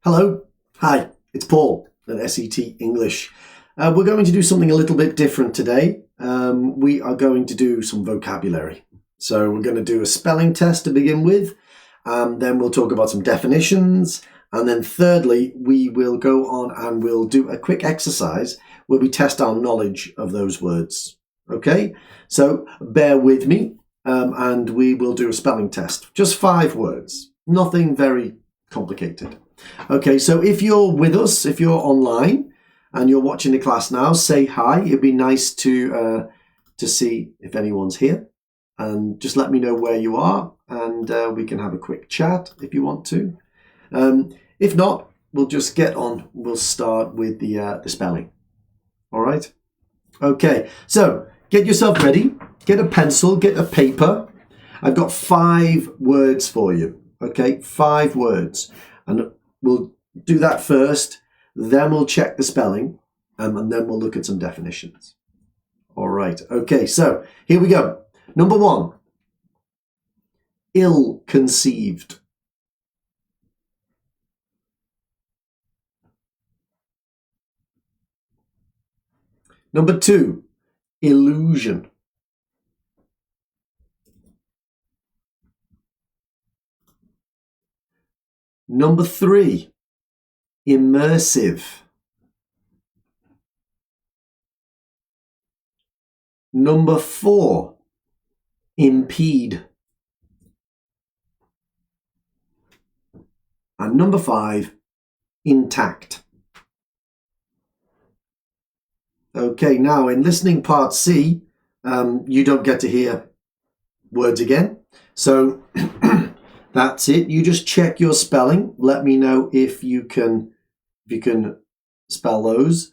Hello, hi, it's Paul at SET English. We're going to do something a little bit different today. We are going to do some vocabulary. So we're going to do a spelling test to begin with, then we'll talk about some definitions, and then thirdly, we will go on and we'll do a quick exercise where we test our knowledge of those words. Okay, so bear with me, and we will do a spelling test. Just 5 words, nothing very complicated. Okay, so if you're with us, if you're online and you're watching the class now, say hi. It'd be nice to see if anyone's here, and just let me know where you are, and we can have a quick chat if you want to. If not, we'll just get on. We'll start with the spelling. All right. Okay, so get yourself ready. Get a pencil. Get a paper. I've got 5 words for you. Okay, 5 words, and we'll do that first, then we'll check the spelling, and then we'll look at some definitions. All right, okay, so here we go. Number 1, ill-conceived. Number 2, illusion. Number 3, immersive. Number 4, impede. And number 5, intact. Okay, now in listening part C, you don't get to hear words again. So that's it. You just check your spelling. Let me know if you can spell those.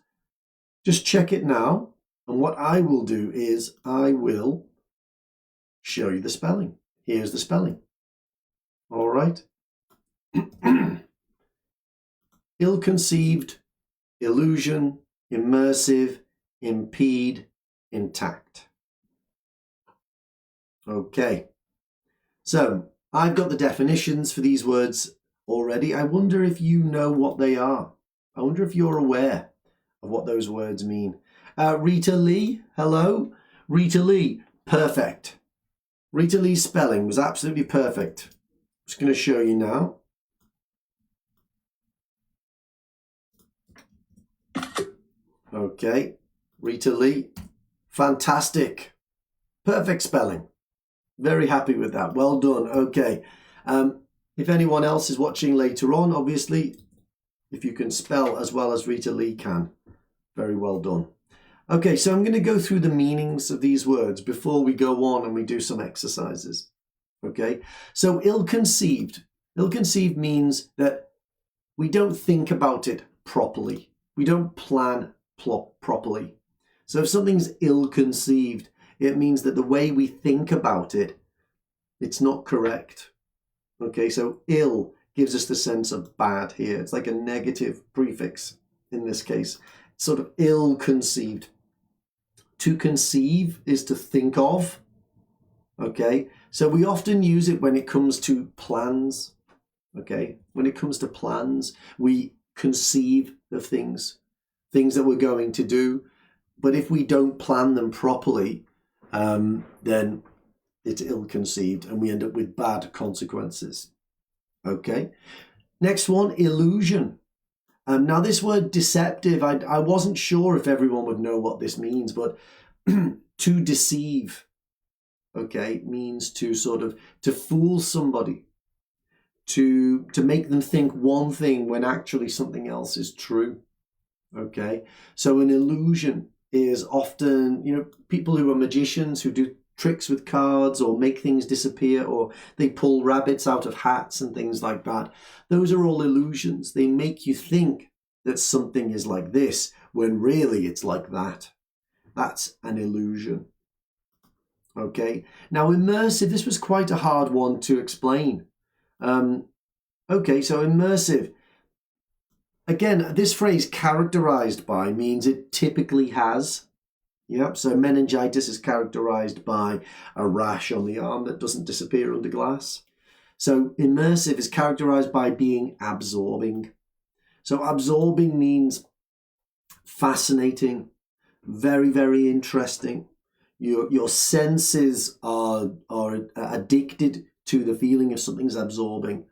Just check it now. And what I will do is I will show you the spelling. Here's the spelling. All right. Ill-conceived, illusion, immersive, impede, intact. Okay. So I've got the definitions for these words already. I wonder if you know what they are. I wonder if you're aware of what those words mean. Rita Lee, hello. Rita Lee, perfect. Rita Lee's spelling was absolutely perfect. I'm just going to show you now. Okay, Rita Lee, fantastic. Perfect spelling. Very happy with that. Well done. Okay. If anyone else is watching later on, obviously, if you can spell as well as Rita Lee can, very well done. Okay, so I'm going to go through the meanings of these words before we go on and we do some exercises. Okay, so ill-conceived. Ill-conceived means that we don't think about it properly. We don't plan properly. So if something's ill-conceived, it means that the way we think about it, it's not correct. Okay, so ill gives us the sense of bad here. It's like a negative prefix in this case. It's sort of ill-conceived. To conceive is to think of. Okay, so we often use it when it comes to plans. Okay, when it comes to plans, we conceive of things that we're going to do. But if we don't plan them properly, then it's ill-conceived and we end up with bad consequences. Okay, next one, illusion. Now this word deceptive, I wasn't sure if everyone would know what this means, but to deceive, okay, means to sort of, to fool somebody, to make them think one thing when actually something else is true. Okay, so an illusion is often, people who are magicians who do tricks with cards or make things disappear, or they pull rabbits out of hats and things like that. Those are all illusions. They make you think that something is like this when really it's like that. That's an illusion. Okay, now immersive, this was quite a hard one to explain. Okay, so immersive. Again, this phrase characterized by means it typically has. Yep, so meningitis is characterized by a rash on the arm that doesn't disappear under glass. So immersive is characterized by being absorbing. So absorbing means fascinating, very, very interesting. Your senses are addicted to the feeling of something's absorbing.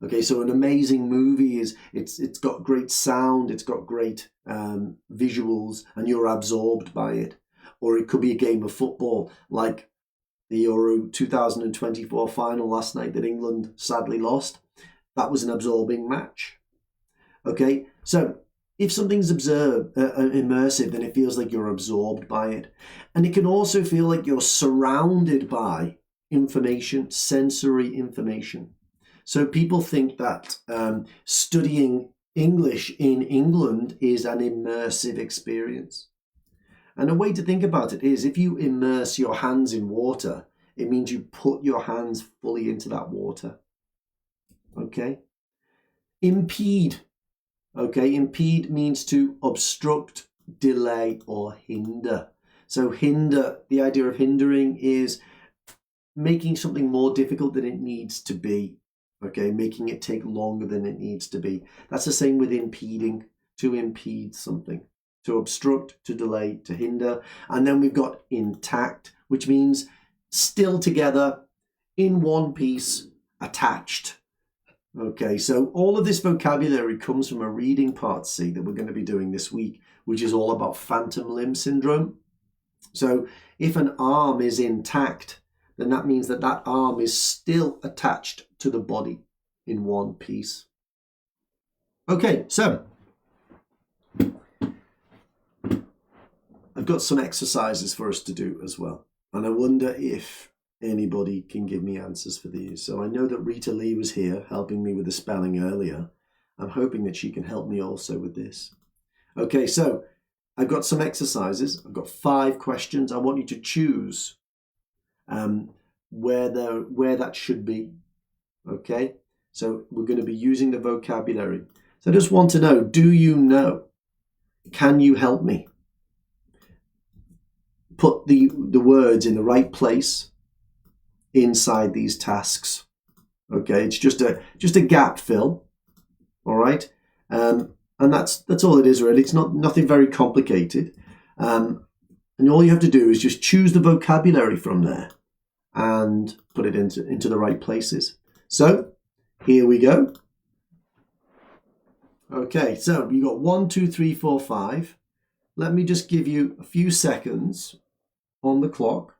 Okay, so an amazing movie is it's got great sound, it's got great visuals, and you're absorbed by it. Or it could be a game of football, like the Euro 2024 final last night that England sadly lost. That was an absorbing match. Okay, so if something's immersive, then it feels like you're absorbed by it. And it can also feel like you're surrounded by information, sensory information. So people think that studying English in England is an immersive experience. And a way to think about it is if you immerse your hands in water, it means you put your hands fully into that water. Okay? Impede. Okay, impede means to obstruct, delay, or hinder. So hinder, the idea of hindering is making something more difficult than it needs to be. Okay, making it take longer than it needs to be. That's the same with impeding, to impede something, to obstruct, to delay, to hinder. And then we've got intact, which means still together, in one piece, attached. Okay, so all of this vocabulary comes from a reading part C that we're going to be doing this week, which is all about phantom limb syndrome. So if an arm is intact, then that means that that arm is still attached to the body in one piece. Okay, so I've got some exercises for us to do as well. And I wonder if anybody can give me answers for these. So I know that Rita Lee was here helping me with the spelling earlier. I'm hoping that she can help me also with this. Okay, so I've got some exercises. I've got 5 questions. I want you to choose where that should be. Okay, so we're going to be using the vocabulary. So I just want to know, do you know? Can you help me? Put the words in the right place inside these tasks. Okay, it's just a gap fill. All right, and that's all it is really. It's nothing very complicated, and all you have to do is just choose the vocabulary from there and put it into the right places. So here we go. Okay, so you got 1, 2, 3, 4, 5. Let me just give you a few seconds on the clock.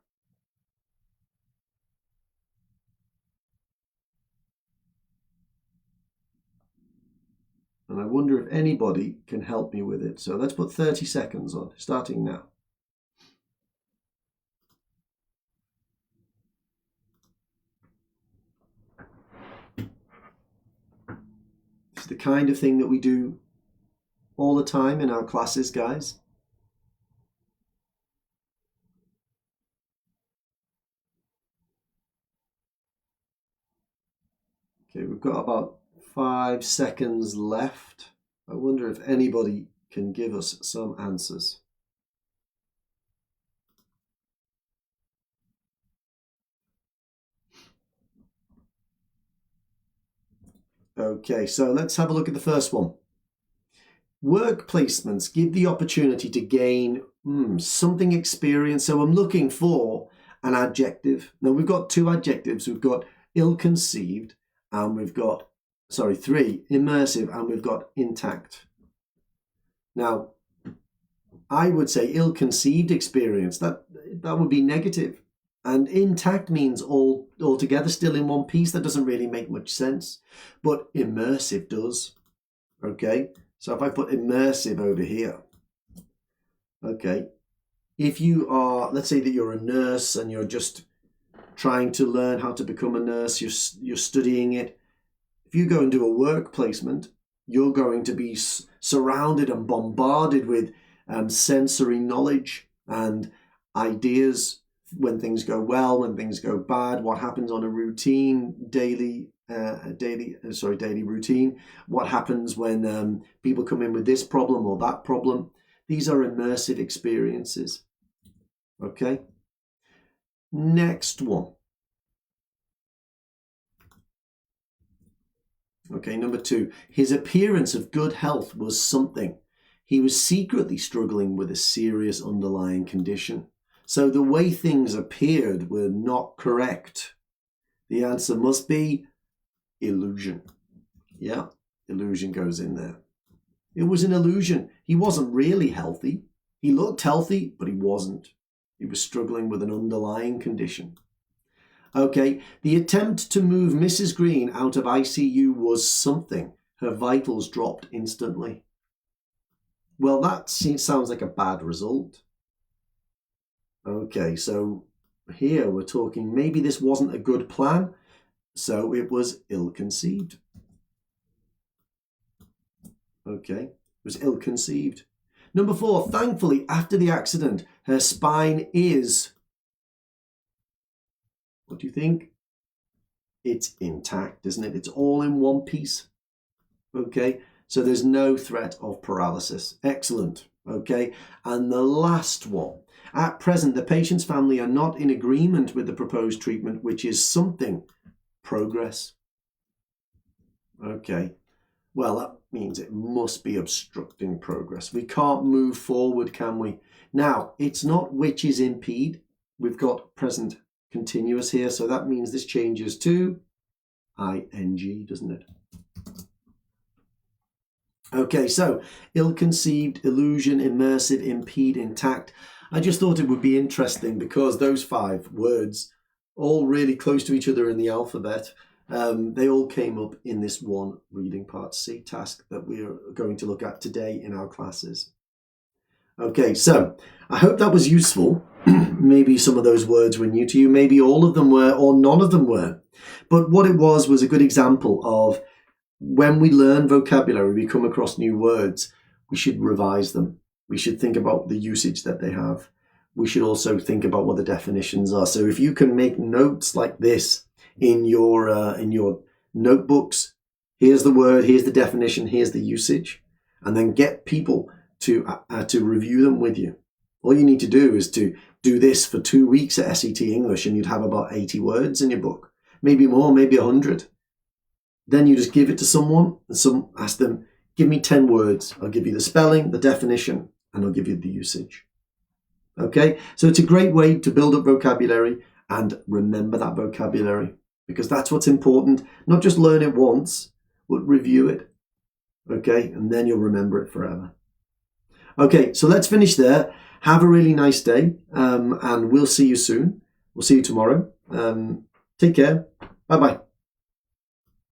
And I wonder if anybody can help me with it. So let's put 30 seconds on, starting now. It's the kind of thing that we do all the time in our classes, guys. Okay, we've got about 5 seconds left. I wonder if anybody can give us some answers. Okay, so let's have a look at the first one. Work placements give the opportunity to gain something experience. So I'm looking for an adjective. Now we've got 2 adjectives. We've got ill-conceived and we've got, 3, immersive, and we've got intact. Now, I would say ill-conceived experience, that would be negative. And intact means all together, still in one piece. That doesn't really make much sense. But immersive does. Okay, so if I put immersive over here, okay, if you are, let's say that you're a nurse and you're just trying to learn how to become a nurse, you're studying it. If you go and do a work placement, you're going to be surrounded and bombarded with sensory knowledge and ideas when things go well, when things go bad, what happens on a routine, daily routine, what happens when people come in with this problem or that problem. These are immersive experiences. Okay. Next one. Okay, number 2, his appearance of good health was something. He was secretly struggling with a serious underlying condition. So the way things appeared were not correct. The answer must be illusion. Yeah, illusion goes in there. It was an illusion. He wasn't really healthy. He looked healthy, but he wasn't. He was struggling with an underlying condition. Okay, the attempt to move Mrs. Green out of ICU was something. Her vitals dropped instantly. Well, that sounds like a bad result. Okay, so here we're talking maybe this wasn't a good plan, so it was ill-conceived. Okay, it was ill-conceived. Number 4, thankfully, after the accident, her spine is... What do you think? It's intact, isn't it? It's all in one piece. Okay, so there's no threat of paralysis. Excellent. Okay, and the last one. At present, the patient's family are not in agreement with the proposed treatment, which is something. Progress. Okay, well, that means it must be obstructing progress. We can't move forward, can we? Now, it's not which is impede. We've got present continuous here, so that means this changes to ing, doesn't it? Okay, so ill-conceived, illusion, immersive, impede, intact. I just thought it would be interesting because those 5 words, all really close to each other in the alphabet, they all came up in this one reading part C task that we are going to look at today in our classes. Okay, so I hope that was useful. Maybe some of those words were new to you, maybe all of them were, or none of them were. But what it was a good example of when we learn vocabulary, we come across new words, we should revise them. We should think about the usage that they have. We should also think about what the definitions are. So if you can make notes like this in your notebooks, here's the word, here's the definition, here's the usage, and then get people to review them with you. All you need to do is to do this for 2 weeks at SET English and you'd have about 80 words in your book. Maybe more, maybe 100. Then you just give it to someone and ask them, give me 10 words. I'll give you the spelling, the definition, and I'll give you the usage. Okay, so it's a great way to build up vocabulary and remember that vocabulary because that's what's important. Not just learn it once, but review it. Okay, and then you'll remember it forever. Okay, so let's finish there. Have a really nice day, and we'll see you soon. We'll see you tomorrow. Take care. Bye-bye.